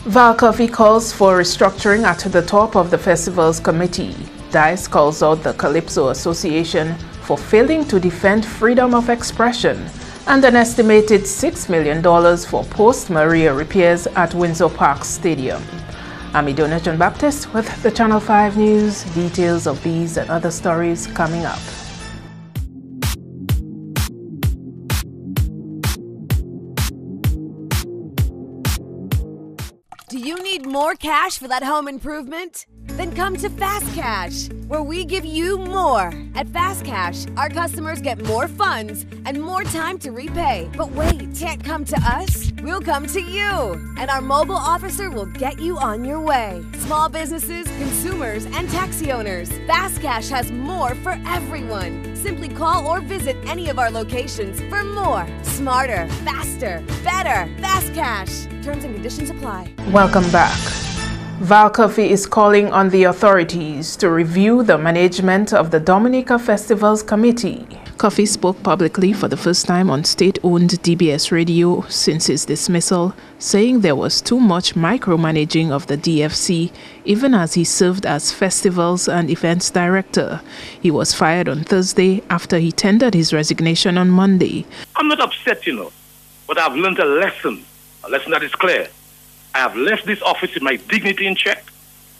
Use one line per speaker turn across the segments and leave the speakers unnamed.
Val Coffee calls for restructuring at the top of the festival's committee. DICE calls out the Calypso Association for failing to defend freedom of expression, and an estimated $6 million for post-Maria repairs at Windsor Park Stadium. I'm Idona John Baptist with the Channel 5 News. Details of these and other stories coming up.
Do you need more cash for that home improvement? Then come to Fast Cash, where we give you more. At Fast Cash, our customers get more funds and more time to repay. But wait, can't come to us? We'll come to you, and our mobile officer will get you on your way. Small businesses, consumers, and taxi owners. Fast Cash has more for everyone. Simply call or visit any of our locations for more. Smarter, faster, better. Fast Cash. Terms and conditions apply.
Welcome back. Val Coffee is calling on the authorities to review the management of the Dominica Festivals Committee. Coffee spoke publicly for the first time on state-owned DBS radio since his dismissal, saying there was too much micromanaging of the DFC, even as he served as Festivals and Events Director. He was fired on Thursday after he tendered his resignation on Monday.
I'm not upset, but I've learned a lesson that is clear. I have left this office with my dignity in check.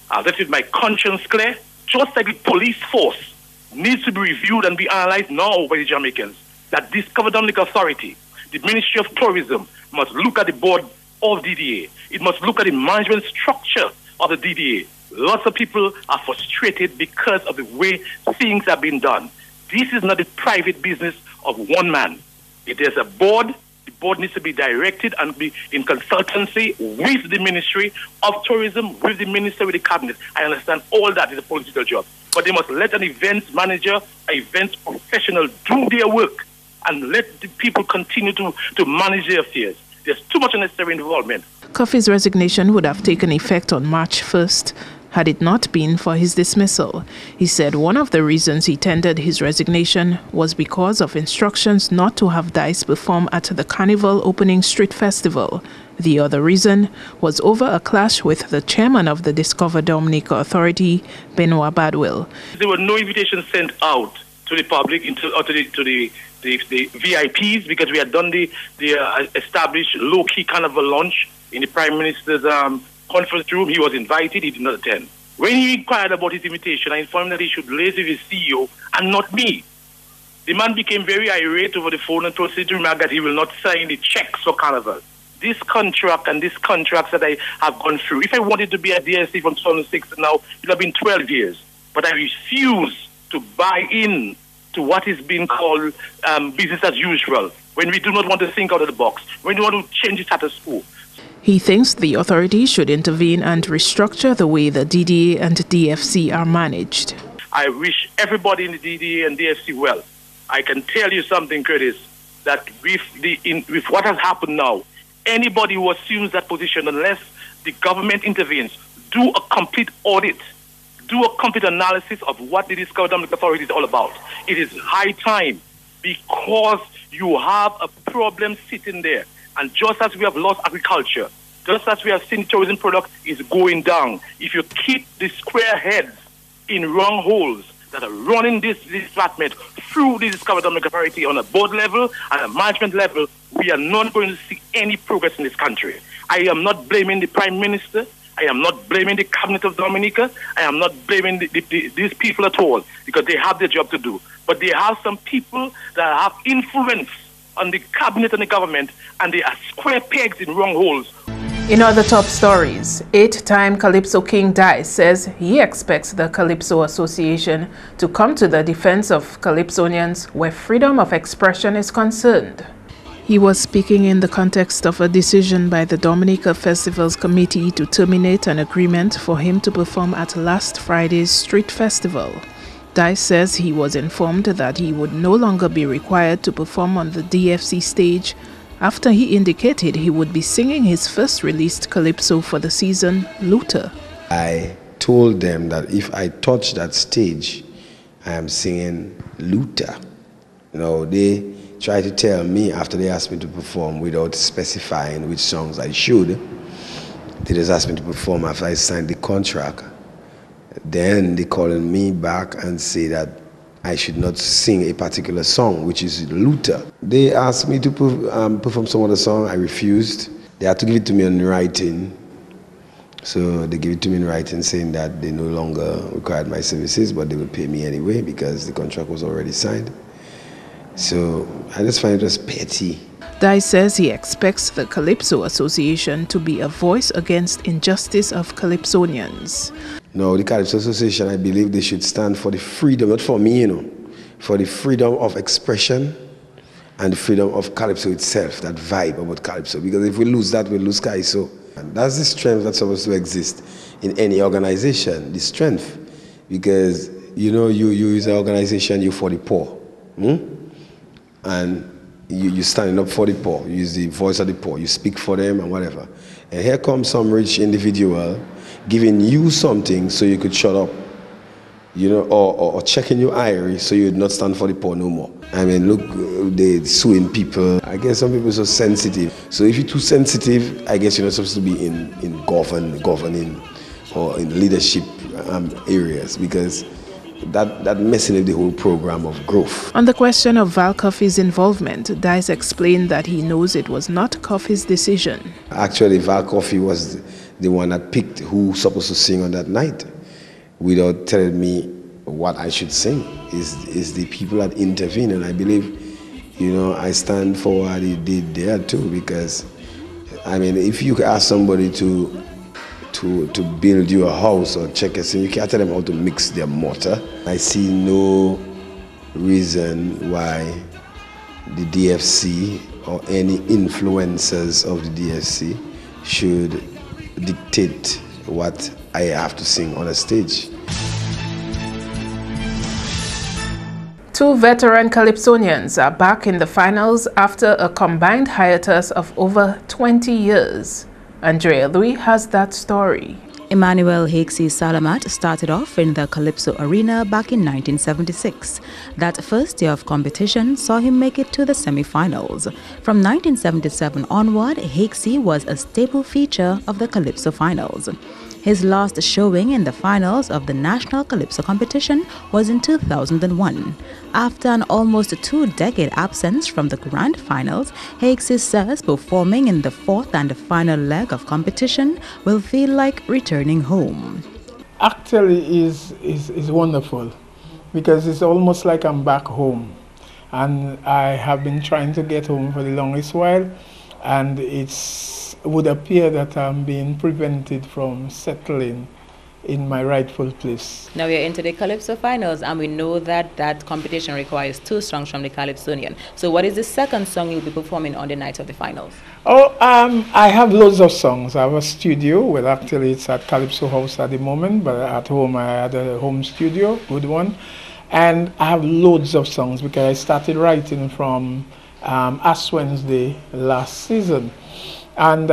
I've left with my conscience clear. Just like the police force needs to be reviewed and be analyzed now by the Jamaicans, that this Dominica Authority, the Ministry of Tourism, must look at the board of DDA. It must look at the management structure of the DDA. Lots of people are frustrated because of the way things have been done. This is not a private business of one man. It is a board. The board needs to be directed and be in consultancy with the Ministry of Tourism, with the Minister, with the Cabinet. I understand all that is a political job. But they must let an events manager, an events professional do their work and let the people continue to manage their affairs. There's too much unnecessary involvement.
Coffee's resignation would have taken effect on March 1st. Had it not been for his dismissal. He said one of the reasons he tendered his resignation was because of instructions not to have DICE perform at the Carnival Opening Street Festival. The other reason was over a clash with the chairman of the Discover Dominica Authority, Benoit Badwell.
There were no invitations sent out to the public, to the VIPs, because we had done the established low-key carnival launch in the Prime Minister's conference room. He was invited, he did not attend. When he inquired about his invitation, I informed him that he should liaise with his CEO and not me. The man became very irate over the phone and proceeded to remark that he will not sign the checks for Carnival. This contract and these contracts that I have gone through, if I wanted to be at DSC from 2006 now, it would have been 12 years. But I refuse to buy in to what is being called business as usual, when we do not want to think out of the box, when we want to change the status quo.
He thinks the authorities should intervene and restructure the way the DDA and DFC are managed.
I wish everybody in the DDA and DFC well. I can tell you something, Curtis, that with what has happened now, anybody who assumes that position, unless the government intervenes, do a complete audit, do a complete analysis of what the Discover Dominica Authority is all about. It is high time, because you have a problem sitting there. And just as we have lost agriculture, just as we have seen tourism product is going down, if you keep the square heads in wrong holes that are running this department through the Discover Dominica Authority on a board level and a management level, we are not going to see any progress in this country. I am not blaming the Prime Minister. I am not blaming the Cabinet of Dominica. I am not blaming these people at all, because they have their job to do. But they have some people that have influence on the cabinet and the government, and they are square pegs in wrong holes.
In other top stories, 8-time Calypso King DICE says he expects the Calypso Association to come to the defense of Calypsonians where freedom of expression is concerned. He was speaking in the context of a decision by the Dominica Festivals Committee to terminate an agreement for him to perform at last Friday's street festival. DICE says he was informed that he would no longer be required to perform on the DFC stage after he indicated he would be singing his first released calypso for the season, Luther.
I told them that if I touch that stage, I am singing Luther. They tried to tell me after they asked me to perform without specifying which songs I should. They just asked me to perform after I signed the contract. Then they called me back and say that I should not sing a particular song, which is Luther. They asked me to perform some other song. I refused. They had to give it to me in writing. So they gave it to me in writing saying that they no longer required my services, but they would pay me anyway because the contract was already signed. So I just find it was petty.
Dice says he expects the Calypso Association to be a voice against injustice of Calypsonians.
No, the Calypso Association, I believe they should stand for the freedom, not for me, for the freedom of expression and the freedom of Calypso itself, that vibe about Calypso. Because if we lose that, we lose Calypso. And that's the strength that's supposed to exist in any organization, the strength. Because, you use an organization, you're for the poor. And you're standing up for the poor. You use the voice of the poor. You speak for them and whatever. And here comes some rich individual giving you something so you could shut up, or checking your iris so you would not stand for the poor no more. I mean, look, they're suing people. I guess some people are so sensitive. So if you're too sensitive, I guess you're not supposed to be in governing or in leadership areas, because that messing up the whole program of growth.
On the question of Val Coffey's involvement, Dice explained that he knows it was not Coffey's decision.
Actually, Val Coffey was the one that picked who was supposed to sing on that night without telling me what I should sing. Is the people that intervene, and I believe, I stand for what he did there too, because, I mean, if you ask somebody to build you a house or check a thing, you can't tell them how to mix their mortar. I see no reason why the DFC or any influencers of the DFC should dictate what I have to sing on a stage.
Two veteran Calypsonians are back in the finals after a combined hiatus of over 20 years. Andrea Louis has that story.
Emmanuel Hakesy Salamat started off in the Calypso arena back in 1976. That first year of competition saw him make it to the semi-finals. From 1977 onward, Hakesy was a staple feature of the Calypso finals. His last showing in the finals of the National Calypso competition was in 2001. After an almost 2-decade absence from the grand finals, Hakesy says performing in the fourth and final leg of competition will feel like returning home.
Actually is wonderful, because it's almost like I'm back home. And I have been trying to get home for the longest while, and it would appear that I'm being prevented from settling in my rightful place.
Now we're into the Calypso finals, and we know that that competition requires 2 songs from the Calypsonian. So what is the second song you'll be performing on the night of the finals?
I have loads of songs. I have a studio. Well, actually it's at Calypso House at the moment, but at home I had a home studio, good one. And I have loads of songs because I started writing from Ash Wednesday last season. And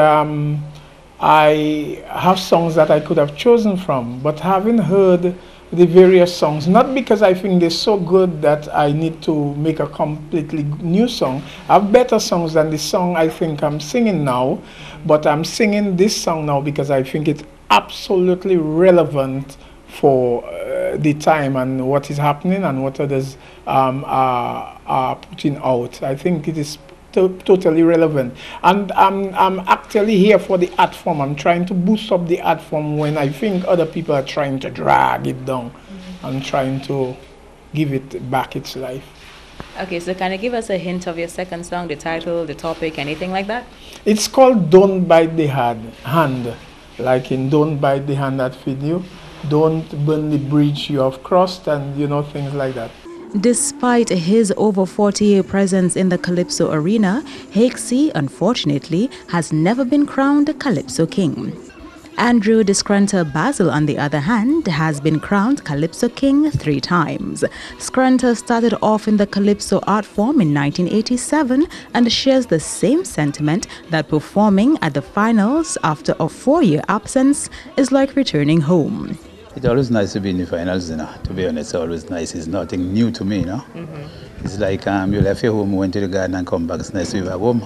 I have songs that I could have chosen from, but having heard the various songs, not because I think they're so good that I need to make a completely new song. I have better songs than the song I think I'm singing now, but I'm singing this song now because I think it's absolutely relevant for the time and what is happening and what others are putting out. I think it is totally relevant, and I'm actually here for the art form. I'm trying to boost up the art form when I think other people are trying to drag it down. I'm trying to give it back its life.
Okay, so can you give us a hint of your second song, the title, the topic, anything like that?
It's called Don't Bite the Hand, like in Don't Bite the Hand that feed you, don't burn the bridge you have crossed, and things like that.
Despite his over 40-year presence in the Calypso arena, Hakesy, unfortunately, has never been crowned a Calypso King. Andrew Discrenter Basil, on the other hand, has been crowned Calypso King 3 times. Screnter started off in the Calypso art form in 1987 and shares the same sentiment that performing at the finals after a 4-year absence is like returning home.
It's always nice to be in the finals, to be honest. It's always nice. It's nothing new to me, It's like you left your home, went to the garden and come back, it's nice to be back home.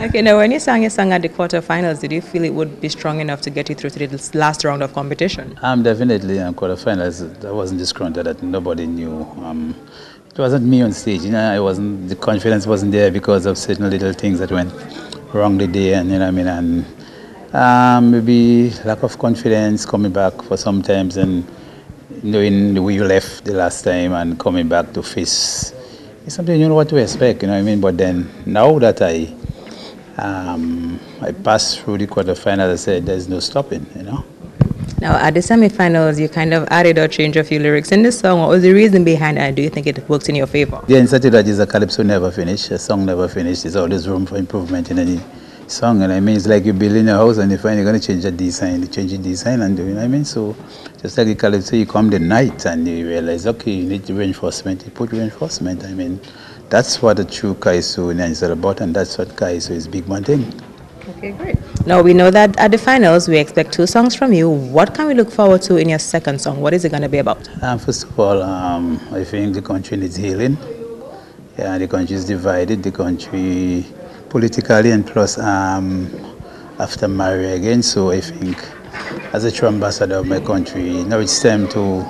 Okay, now when you sang your song at the quarterfinals, did you feel it would be strong enough to get you through to this last round of competition?
Definitely, quarterfinals, I wasn't disgruntled that nobody knew. It wasn't me on stage, the confidence wasn't there because of certain little things that went wrong the day, and maybe lack of confidence coming back for sometimes, and knowing the way you left the last time and coming back to face, it's something you know what to expect, But then now that I passed through the quarterfinals, I said there's no stopping,
Now, at the semi-finals, you kind of added or changed a few lyrics in the song. What was the reason behind it? Do you think it works in your favor?
The answer to that is a calypso never finished. A song never finished. There's always room for improvement in any song. And it's like you're building a house and you find you're going to change the design. You change the design and do, So just like the calypso, you come the night and you realize, okay, you need reinforcement. You put reinforcement. That's what a true Kaiso is all about, and that's what Kaiso is big one thing.
Okay, great. Now, we know that at the finals, we expect 2 songs from you. What can we look forward to in your second song? What is it going to be about?
First of all, I think the country needs healing. Yeah, the country is divided. The country politically and plus after marriage again. So I think as a true ambassador of my country, now it's time to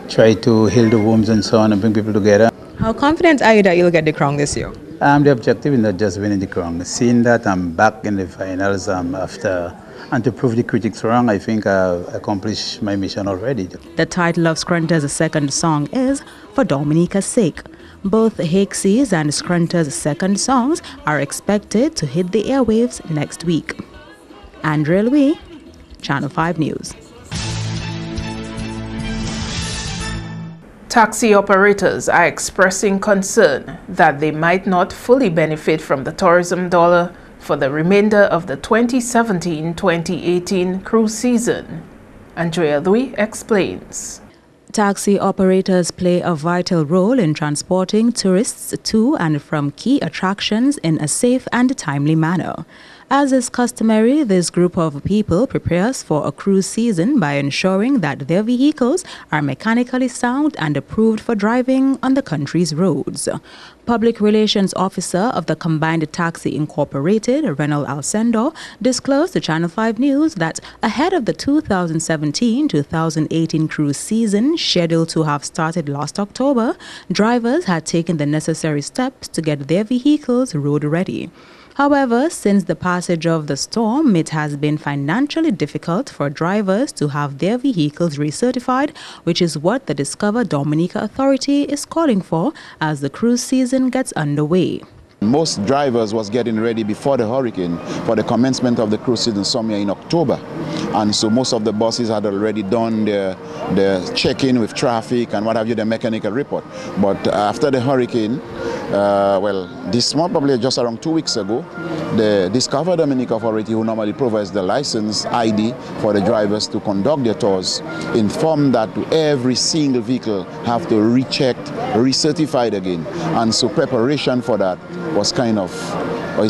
try to heal the wounds and so on and bring people together.
How confident are you that you'll get the crown this year?
The objective is not just winning the crown. Seeing that I'm back in the finals after, and to prove the critics wrong, I think I've accomplished my mission already.
The title of Scrunter's second song is For Dominica's Sake. Both Hakes's and Scrunter's second songs are expected to hit the airwaves next week. Andrea Louis, Channel 5 News.
Taxi operators are expressing concern that they might not fully benefit from the tourism dollar for the remainder of the 2017-2018 cruise season. Andrea Louis explains.
Taxi operators play a vital role in transporting tourists to and from key attractions in a safe and timely manner. As is customary, this group of people prepares for a cruise season by ensuring that their vehicles are mechanically sound and approved for driving on the country's roads. Public Relations Officer of the Combined Taxi Incorporated, Renal Alcendo, disclosed to Channel 5 News that ahead of the 2017-2018 cruise season scheduled to have started last October, drivers had taken the necessary steps to get their vehicles road ready. However, since the passage of the storm, it has been financially difficult for drivers to have their vehicles recertified, which is what the Discover Dominica Authority is calling for as the cruise season gets underway.
Most drivers was getting ready before the hurricane for the commencement of the cruise season somewhere in October. And so most of the buses had already done their check-in with traffic and what have you, the mechanical report. But after the hurricane, this month, probably just around 2 weeks ago, the Discover Dominica Authority, who normally provides the license ID for the drivers to conduct their tours, informed that every single vehicle have to rechecked, recertified again. And so preparation for that was kind of, it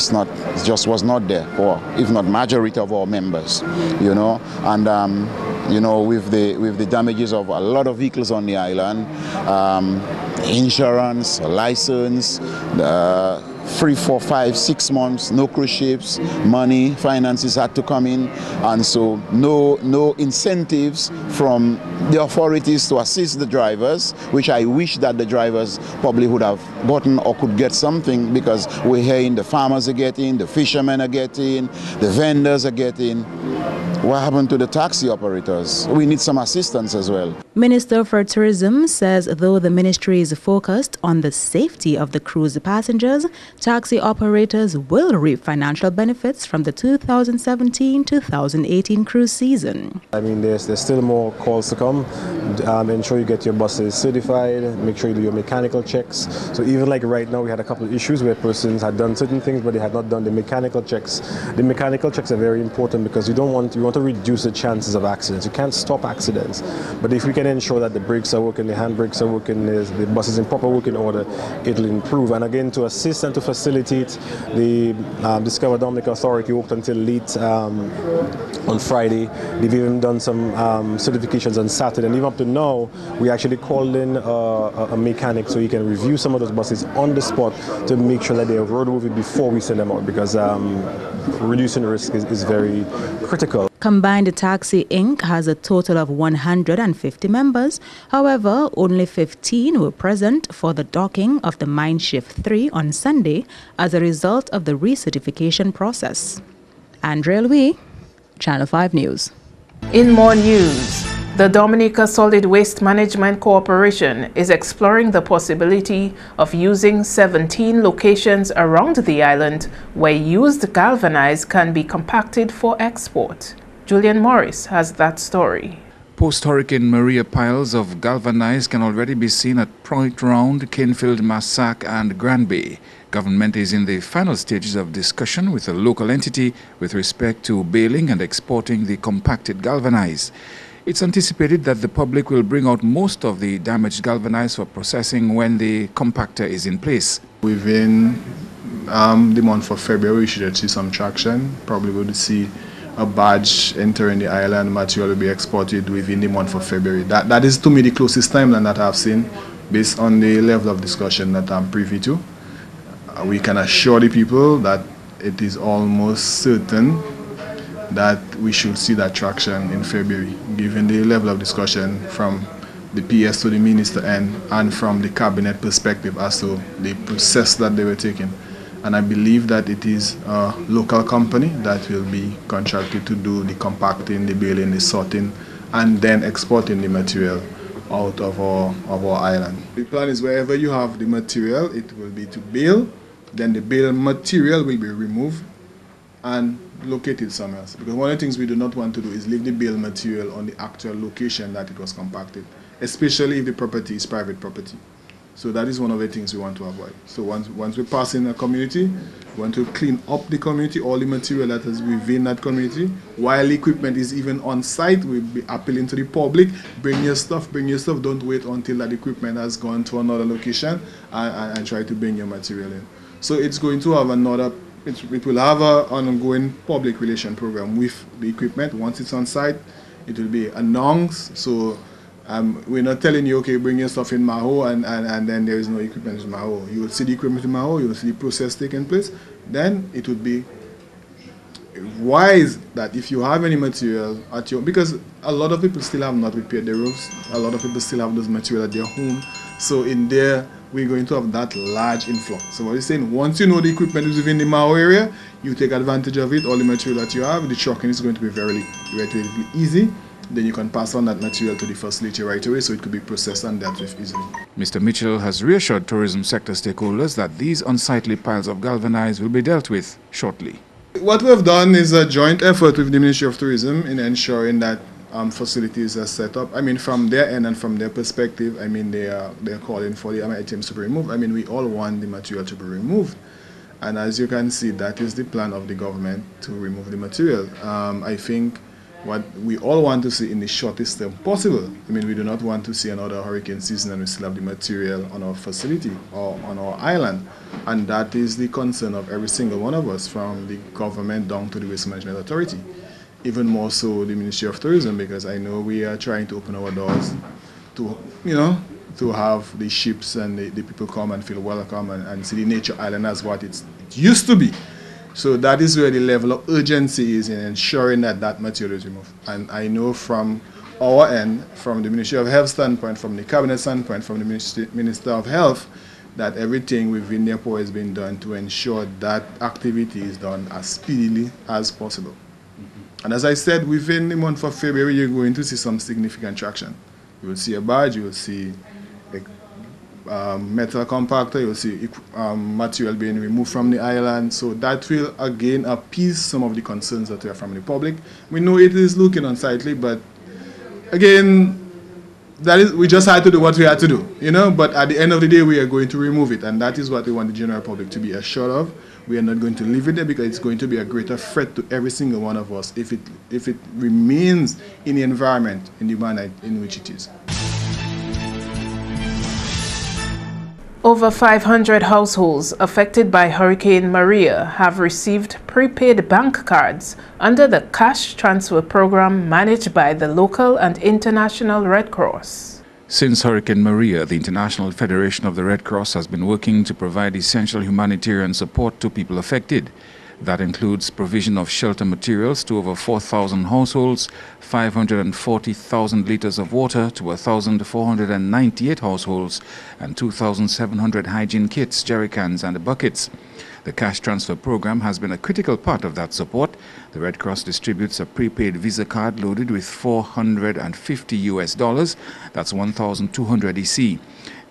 just was not there, or if not majority of our members, and with the damages of a lot of vehicles on the island, insurance, license, 3, 4, 5, 6 months, no cruise ships, money, finances had to come in, and so no incentives from the authorities to assist the drivers, which I wish that the drivers probably would have gotten or could get something, because we're hearing the farmers are getting, the fishermen are getting, the vendors are getting. What happened to the taxi operators? We need some assistance as well.
Minister for Tourism says though the ministry is focused on the safety of the cruise passengers, taxi operators will reap financial benefits from the 2017-2018 cruise season.
There's still more calls to come. Ensure you get your buses certified, make sure you do your mechanical checks. So even like right now, we had a couple of issues where persons had done certain things, but they had not done the mechanical checks. The mechanical checks are very important because you want to reduce the chances of accidents. You can't stop accidents, but if we can can ensure that the brakes are working, the handbrakes are working, the bus is in proper working order, it'll improve. And again, to assist and to facilitate, the Discover Dominic Authority worked until late on Friday. They've even done some certifications on Saturday, and even up to now, we actually called in a mechanic so he can review some of those buses on the spot to make sure that they are roadworthy before we send them out, because reducing risk is very critical.
Combined Taxi Inc. has a total of 150 members. However, only 15 were present for the docking of the Mindshift 3 on Sunday as a result of the recertification process. Andrea Louis, Channel 5 News.
In more news, the Dominica Solid Waste Management Corporation is exploring the possibility of using 17 locations around the island where used galvanized can be compacted for export. Julian Morris has that story.
Post-Hurricane Maria piles of galvanized can already be seen at Point Round, Canefield, Massac and Grand Bay. Government is in the final stages of discussion with a local entity with respect to baling and exporting the compacted galvanized. It's anticipated that the public will bring out most of the damaged galvanized for processing when the compactor is in place.
Within the month of February, we should see some traction. Probably we'll see a barge entering the island. Material will be exported within the month of February. That is to me the closest timeline that I've seen based on the level of discussion that I'm privy to. We can assure the people that it is almost certain that we should see that traction in February, given the level of discussion from the PS to the minister and from the cabinet perspective as to the process that they were taking. And I believe that it is a local company that will be contracted to do the compacting, the baling, the sorting, and then exporting the material out of our island. The plan is wherever you have the material, it will be to bale, then the bale material will be removed and located somewhere else. Because one of the things we do not want to do is leave the bale material on the actual location that it was compacted, especially if the property is private property. So that is one of the things we want to avoid. So once we pass in a community, we want to clean up the community, all the material that is within that community. While equipment is even on site, we'll be appealing to the public, bring your stuff, don't wait until that equipment has gone to another location and try to bring your material in. So it's going to have it will have an ongoing public relation program with the equipment. Once it's on site, it will be announced. So we're not telling you, okay, bring your stuff in Maho and then there is no equipment in Maho. You will see the equipment in Maho, you will see the process taking place. Then it would be wise that if you have any material at your, because a lot of people still have not repaired their roofs, a lot of people still have those material at their home. So in there, we're going to have that large influx. So what he's saying, once you know the equipment is within the Mao area, you take advantage of it, all the material that you have, the trucking is going to be relatively easy. Then you can pass on that material to the facility right away, so it could be processed and dealt with easily.
Mr. Mitchell has reassured tourism sector stakeholders that these unsightly piles of galvanized will be dealt with shortly.
What we have done is a joint effort with the Ministry of Tourism in ensuring that facilities are set up. I mean, from their end and from their perspective, I mean, they're calling for the items to be removed. I mean, we all want the material to be removed. And as you can see, that is the plan of the government to remove the material. I think what we all want to see in the shortest term possible. I mean, we do not want to see another hurricane season and we still have the material on our facility or on our island. And that is the concern of every single one of us, from the government down to the Waste Management Authority. Even more so the Ministry of Tourism, because I know we are trying to open our doors to, to have the ships and the people come and feel welcome and see the nature island as what it used to be. So that is where the level of urgency is in ensuring that that material is removed. And I know from our end, from the Ministry of Health standpoint, from the Cabinet standpoint, from the Minister of Health, that everything within their power is being done to ensure that activity is done as speedily as possible. And as I said, within the month of February, you're going to see some significant traction. You will see a barge, you will see a metal compactor, you will see material being removed from the island. So that will again appease some of the concerns that we have from the public. We know it is looking unsightly, but again, we just had to do what we had to do, But at the end of the day, we are going to remove it, and that is what we want the general public to be assured of. We are not going to leave it there because it's going to be a greater threat to every single one of us if it remains in the environment in the manner in which it is.
Over 500 households affected by Hurricane Maria have received prepaid bank cards under the cash transfer program managed by the local and international Red Cross.
Since Hurricane Maria, the International Federation of the Red Cross has been working to provide essential humanitarian support to people affected. That includes provision of shelter materials to over 4,000 households, 540,000 liters of water to 1,498 households, and 2,700 hygiene kits, jerrycans, and buckets. The cash transfer program has been a critical part of that support. The Red Cross distributes a prepaid Visa card loaded with $450. That's 1,200 EC.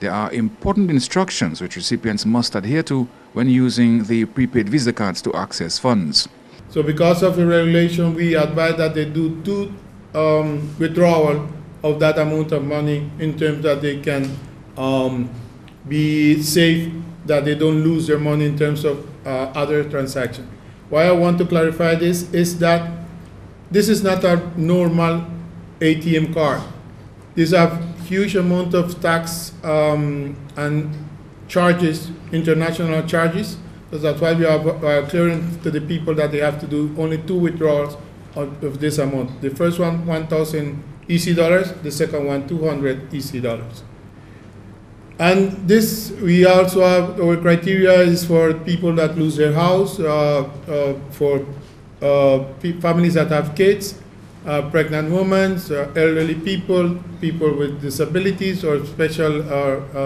There are important instructions which recipients must adhere to when using the prepaid Visa cards to access funds.
So because of the regulation, we advise that they do two withdrawal of that amount of money in terms that they can be safe, that they don't lose their money in terms of other transactions. Why I want to clarify this is that this is not a normal ATM card. These have huge amount of tax and charges, international charges. So that's why we are clearing to the people that they have to do only 2 withdrawals of this amount. The first one, 1,000 EC dollars. The second one, 200 EC dollars. And this, we also have, our criteria is for people that lose their house, for families that have kids, pregnant women, elderly people, people with disabilities or special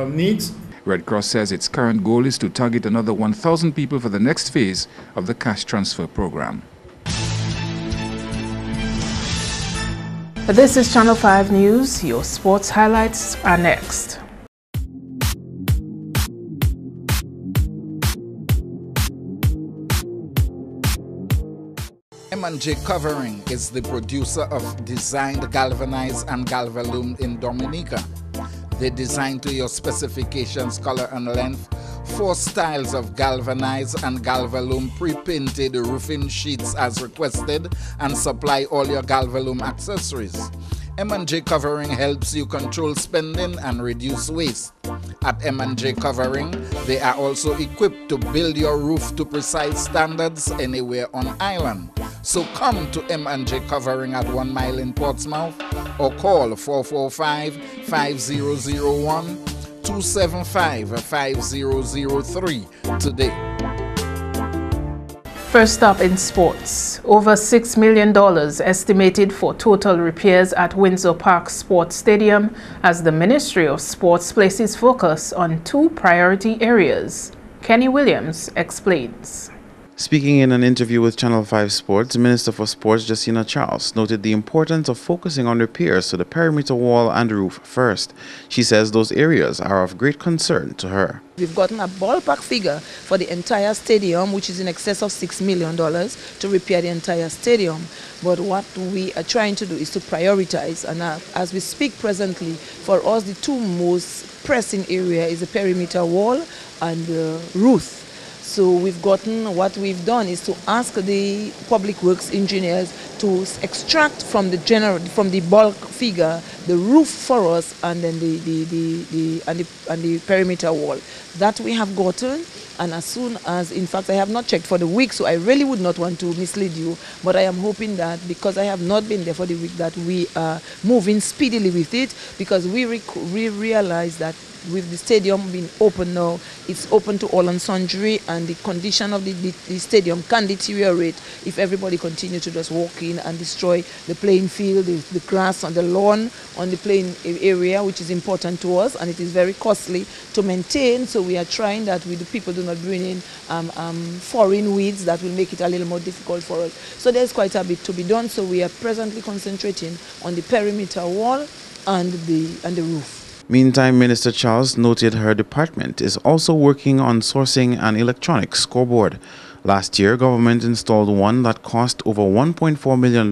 needs.
Red Cross says its current goal is to target another 1,000 people for the next phase of the cash transfer program.
This is Channel 5 News. Your sports highlights are next.
M&J Covering is the producer of designed galvanized and galvalume in Dominica. They design to your specifications, color and length, 4 styles of galvanized and galvalume pre-painted roofing sheets as requested, and supply all your galvalume accessories. M&J Covering helps you control spending and reduce waste. At M&J Covering, they are also equipped to build your roof to precise standards anywhere on island. So come to M&J Covering at 1 Mile in Portsmouth or call 445-5001 275-5003 today.
First up in sports, over $6 million estimated for total repairs at Windsor Park Sports Stadium as the Ministry of Sports places focus on 2 priority areas. Kenny Williams explains.
Speaking in an interview with Channel 5 Sports, Minister for Sports Justina Charles noted the importance of focusing on repairs to the perimeter wall and roof first. She says those areas are of great concern to her.
We've gotten a ballpark figure for the entire stadium, which is in excess of $6 million to repair the entire stadium. But what we are trying to do is to prioritize, and as we speak presently, for us the 2 most pressing area is the perimeter wall and the roof. So what we've done is to ask the public works engineers to extract from the bulk figure the roof for us, and then the perimeter wall. That we have gotten, and as soon as, in fact, I have not checked for the week, so I really would not want to mislead you, but I am hoping that because I have not been there for the week, that we are moving speedily with it, because we realize that with the stadium being open now, it's open to all and sundry, and the condition of the stadium can deteriorate if everybody continue to just walk in and destroy the playing field, the grass on the lawn, on the playing area, which is important to us, and it is very costly to maintain. So we are trying that the people do not bring in foreign weeds that will make it a little more difficult for us. So there's quite a bit to be done. So we are presently concentrating on the perimeter wall and the roof.
Meantime, Minister Charles noted her department is also working on sourcing an electronic scoreboard. Last year, government installed one that cost over $1.4 million,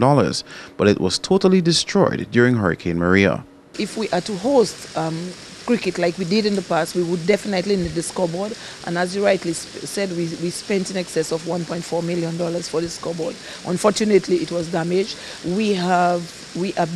but it was totally destroyed during Hurricane Maria.
If we are to host cricket like we did in the past, we would definitely need the scoreboard. And as you rightly said, we spent in excess of $1.4 million for the scoreboard. Unfortunately, it was damaged. We are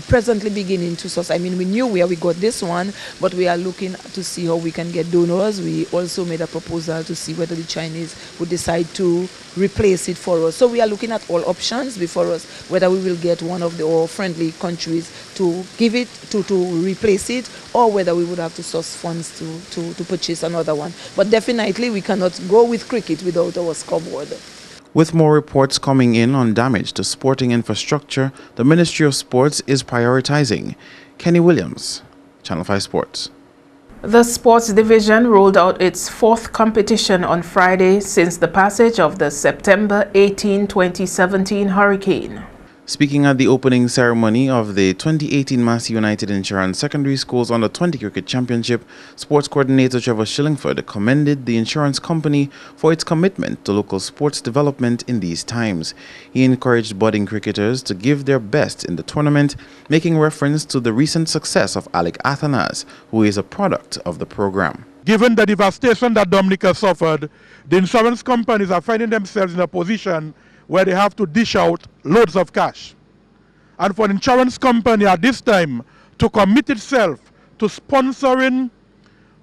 presently beginning to source. I mean, we knew where we got this one, but we are looking to see how we can get donors. We also made a proposal to see whether the Chinese would decide to replace it for us. So we are looking at all options before us, whether we will get one of the all friendly countries to give it, to replace it, or whether we would have to source funds to purchase another one. But definitely we cannot go with cricket without our scoreboard.
With more reports coming in on damage to sporting infrastructure, the Ministry of Sports is prioritizing. Kenny Williams, Channel 5 Sports.
The Sports Division rolled out its fourth competition on Friday since the passage of the September 18, 2017 hurricane.
Speaking at the opening ceremony of the 2018 Massey United Insurance Secondary Schools Under-20 Cricket Championship, Sports Coordinator Trevor Shillingford commended the insurance company for its commitment to local sports development in these times. He encouraged budding cricketers to give their best in the tournament, making reference to the recent success of Alec Athanas, who is a product of the program.
Given the devastation that Dominica suffered, the insurance companies are finding themselves in a position where they have to dish out loads of cash. And for an insurance company at this time to commit itself to sponsoring,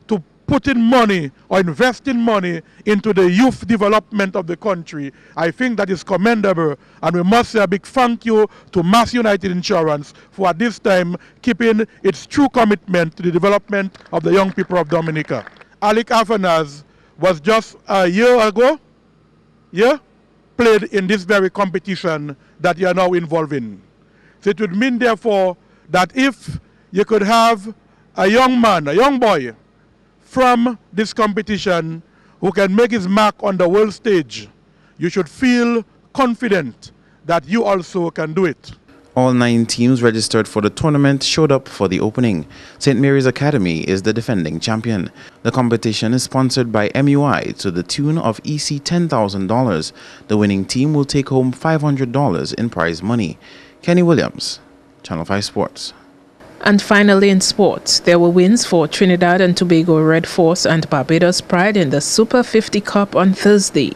to putting money or investing money into the youth development of the country, I think that is commendable, and we must say a big thank you to Mass United Insurance for at this time keeping its true commitment to the development of the young people of Dominica. Alec Athanas was just a year ago, played in this very competition that you are now involved in. So it would mean, therefore, that if you could have a young man, a young boy from this competition who can make his mark on the world stage, you should feel confident that you also can do it.
All 9 teams registered for the tournament showed up for the opening. St. Mary's Academy is the defending champion. The competition is sponsored by MUI to the tune of EC $10,000. The winning team will take home $500 in prize money. Kenny Williams, Channel 5 Sports.
And finally in sports, there were wins for Trinidad and Tobago Red Force and Barbados Pride in the Super 50 Cup on Thursday.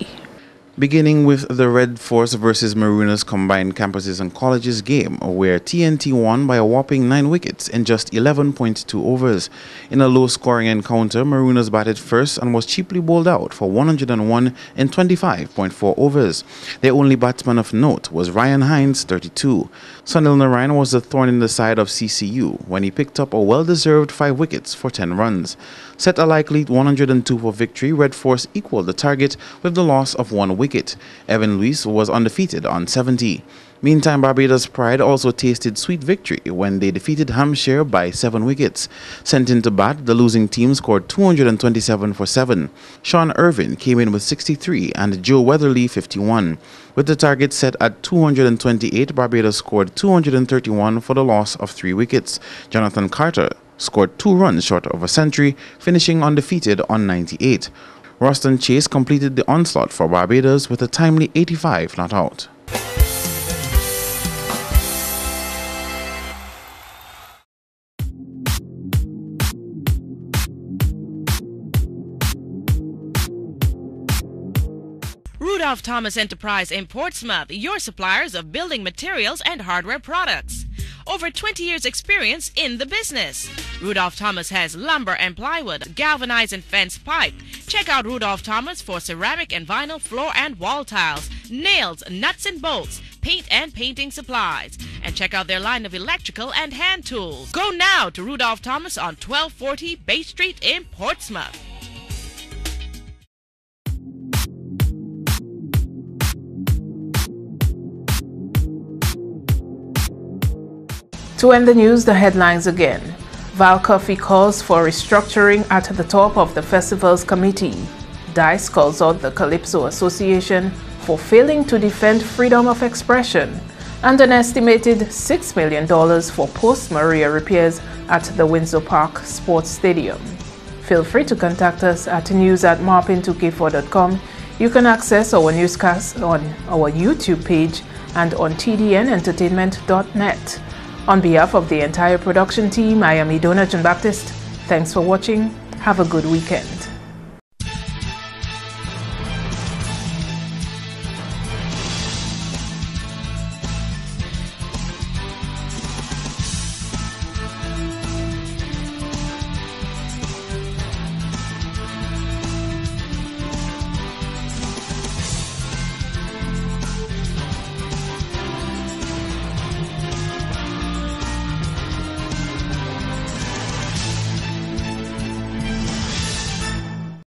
Beginning with the Red Force versus Marooners combined campuses and colleges game, where TNT won by a whopping 9 wickets in just 11.2 overs. In a low-scoring encounter, Marooners batted first and was cheaply bowled out for 101 in 25.4 overs. Their only batsman of note was Ryan Hines, 32. Sunil Narayan was the thorn in the side of CCU when he picked up a well-deserved 5 wickets for 10 runs. Set a likely 102 for victory, Red Force equaled the target with the loss of 1 wicket. Evan Luis was undefeated on 70. Meantime, Barbados Pride also tasted sweet victory when they defeated Hampshire by 7 wickets. Sent into bat, the losing team scored 227 for 7. Sean Irvin came in with 63 and Joe Weatherly 51. With the target set at 228, Barbados scored 231 for the loss of 3 wickets. Jonathan Carter scored 2 runs short of a century, finishing undefeated on 98. Roston Chase completed the onslaught for Barbados with a timely 85 not out.
Rudolph Thomas Enterprise in Portsmouth, your suppliers of building materials and hardware products. Over 20 years experience in the business. Rudolph Thomas has lumber and plywood, galvanized and fence pipe. Check out Rudolph Thomas for ceramic and vinyl floor and wall tiles, nails, nuts and bolts, paint and painting supplies. And check out their line of electrical and hand tools. Go now to Rudolph Thomas on 1240 Bay Street in Portsmouth.
To end the news, the headlines again. Val Coffey calls for restructuring at the top of the festival's committee. DICE calls out the Calypso Association for failing to defend freedom of expression. And an estimated $6 million for post-Maria repairs at the Windsor Park Sports Stadium. Feel free to contact us at news@marpin2k4.com. You can access our newscast on our YouTube page and on tdnentertainment.net. On behalf of the entire production team, I am Idona Jean-Baptiste. Thanks for watching. Have a good weekend.